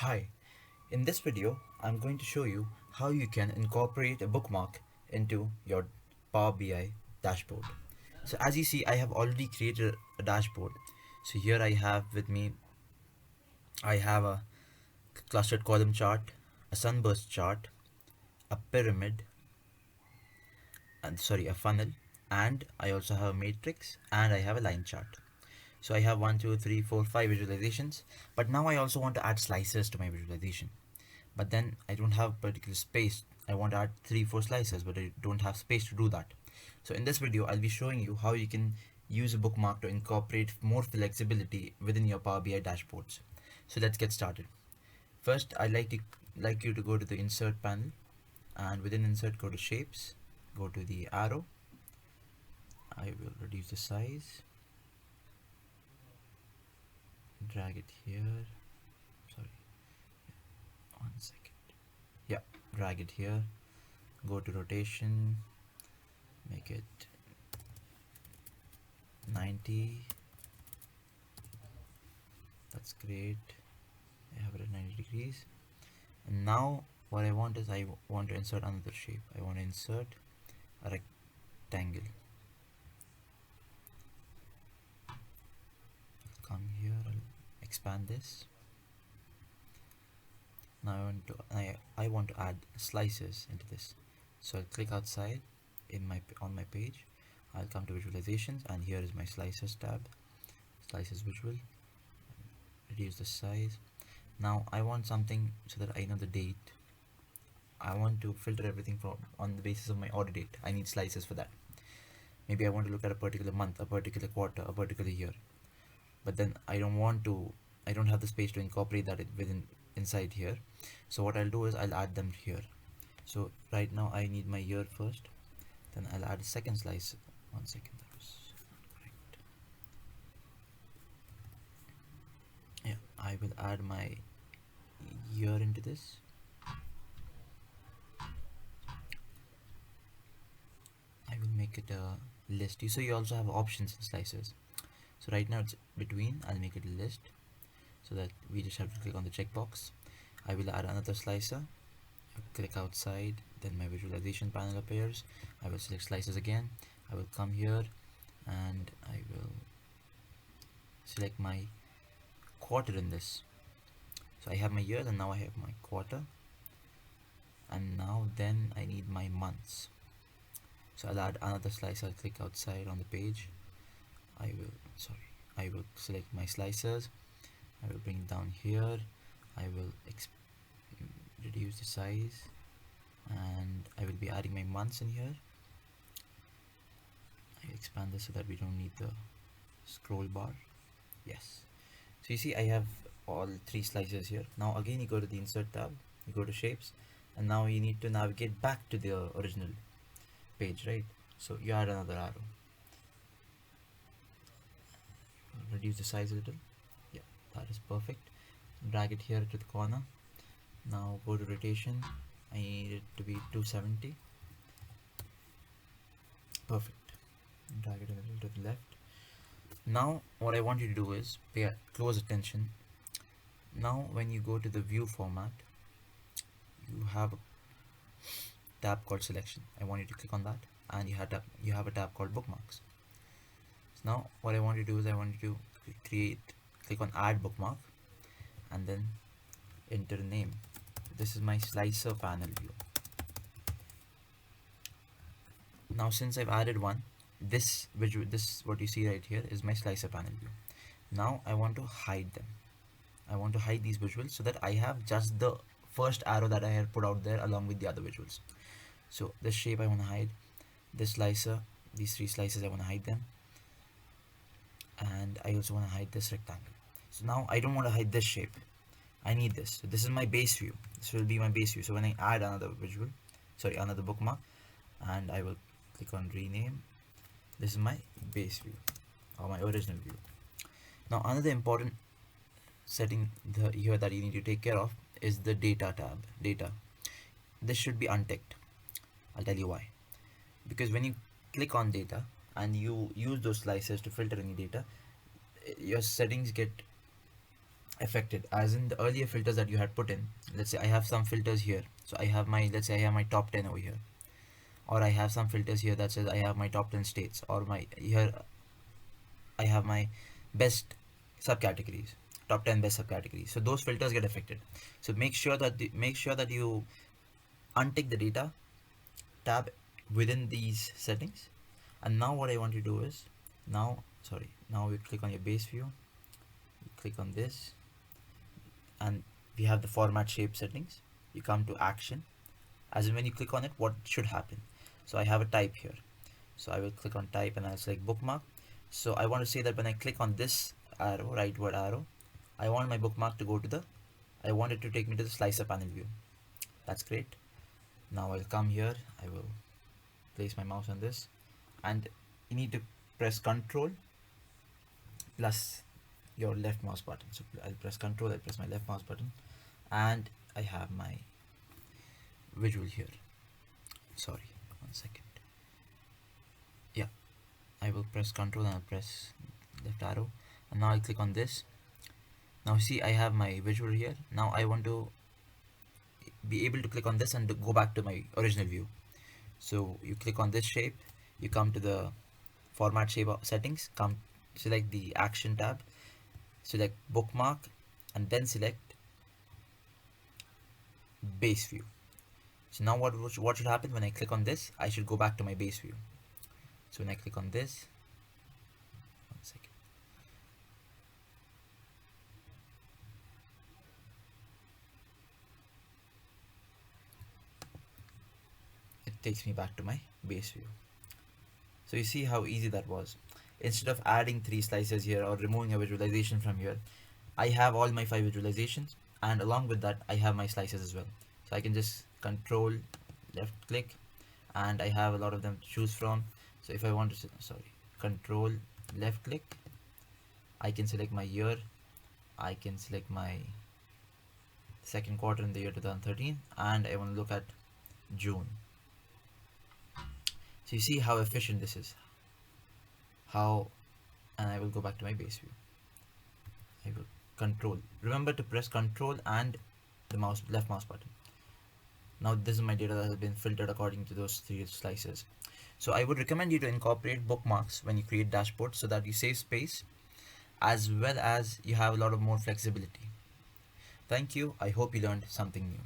Hi, in this video I'm going to show you how you can incorporate a bookmark into your Power BI dashboard. So as you see, I have already created a dashboard. So here I have with me, I have a clustered column chart, a sunburst chart, a pyramid, and a funnel, and I also have a matrix and I have a line chart. So I have 1, 2, 3, 4, 5 visualizations, but now I also want to add slices to my visualization. But then I don't have particular space. I want to add 3 4 slices, but I don't have space to do that. So in this video I'll be showing you how you can use a bookmark to incorporate more flexibility within your Power BI dashboards. So let's get started. First, I like you to go to the insert panel, and within insert go to shapes, go to the arrow. I will reduce the size, drag it here. Sorry, 1 second. Yeah, drag it here, go to rotation, make it 90. That's great. I have it at 90 degrees. And now what I want is I want to insert another shape. I want to insert a rectangle. Come here, I'll expand this. Now I want to add slices into this. So I'll click outside on my page. I'll come to visualizations, and here is my slices tab, slices visual. Reduce the size. Now I want something so that I know the date. I want to filter everything on the basis of my order date. I need slices for that. Maybe I want to look at a particular month, a particular quarter, a particular year. But then I don't have the space to incorporate that inside here. So what I'll do is I'll add them here. So right now I need my year first, then I'll add a second slice. 1 second, that was not correct. Yeah, I will add my year into this. I will make it a list. So you also have options in slices. So right now it's between. I'll make it a list so that we just have to click on the checkbox. I will add another slicer. I'll click outside, then my visualization panel appears. I will select slices again. I will come here and I will select my quarter in this. So I have my years and now I have my quarter, and now then I need my months. So I'll add another slice. I'll click outside on the page. I will select my slicers. I will bring it down here. I will reduce the size, and I will be adding my months in here. I expand this so that we don't need the scroll bar. Yes. So you see I have all 3 slices here. Now again you go to the insert tab, you go to shapes, and now you need to navigate back to the original page, right? So you add another arrow. Reduce the size a little. Yeah, that is perfect. Drag it here to the corner. Now go to rotation. I need it to be 270. Perfect. Drag it a little to the left. Now what I want you to do is pay close attention. Now when you go to the view format, you have a tab called selection. I want you to click on that, and you have a tab called bookmarks. So now what I want you to do is I want you to click on add bookmark, and then enter a name. This is my slicer panel view. Now since I've added one, this what you see right here is my slicer panel view. Now I want to hide them. I want to hide these visuals so that I have just the first arrow that I had put out there along with the other visuals. So this shape I want to hide, this slicer, these 3 slices I want to hide them, and I also want to hide this rectangle. So now I don't want to hide this shape. I need this. So this is my base view. This will be my base view. So when I add another bookmark, and I will click on rename, this is my base view or my original view. Now another important setting here that you need to take care of is the data tab. Data. This should be unticked. I'll tell you why. Because when you click on data and you use those slices to filter any data, your settings get affected, as in the earlier filters that you had put in. Let's say I have some filters here, so I have my, let's say I have my top 10 over here, or I have some filters here that says I have my top 10 states, or my here I have my best subcategories, top 10 best subcategories. So those filters get affected. So make sure that you untick the data tab within these settings. And now what I want to do is, now we click on your base view, you click on this, and we have the format shape settings. You come to action, as in when you click on it, what should happen. So I have a type here, so I will click on type and I'll select bookmark. So I want to say that when I click on this arrow, rightward arrow, I want my bookmark to go to the, I want it to take me to the slicer panel view. That's great. Now I'll come here, I will place my mouse on this, and you need to press Control plus your left mouse button. So I'll press Control, I'll press my left mouse button, and I have my visual here. Sorry, 1 second. Yeah, I will press Control and I'll press left arrow, and now I click on this. Now see, I have my visual here. Now I want to be able to click on this and to go back to my original view. So you click on this shape, you come to the format shape settings, come select the action tab, select bookmark, and then select base view. So now what should happen when I click on this? I should go back to my base view. So when I click on this, 1 second. It takes me back to my base view. So you see how easy that was. Instead of adding 3 slices here or removing a visualization from here, I have all my 5 visualizations, and along with that I have my slices as well. So I can just control left click, and I have a lot of them to choose from. So if I want to, control left click, I can select my year, I can select my second quarter in the year 2013, and I want to look at June. So you see how efficient this is. And I will go back to my base view. I will control. Remember to press control and the left mouse button. Now this is my data that has been filtered according to those 3 slices. So I would recommend you to incorporate bookmarks when you create dashboards, so that you save space as well as you have a lot of more flexibility. Thank you. I hope you learned something new.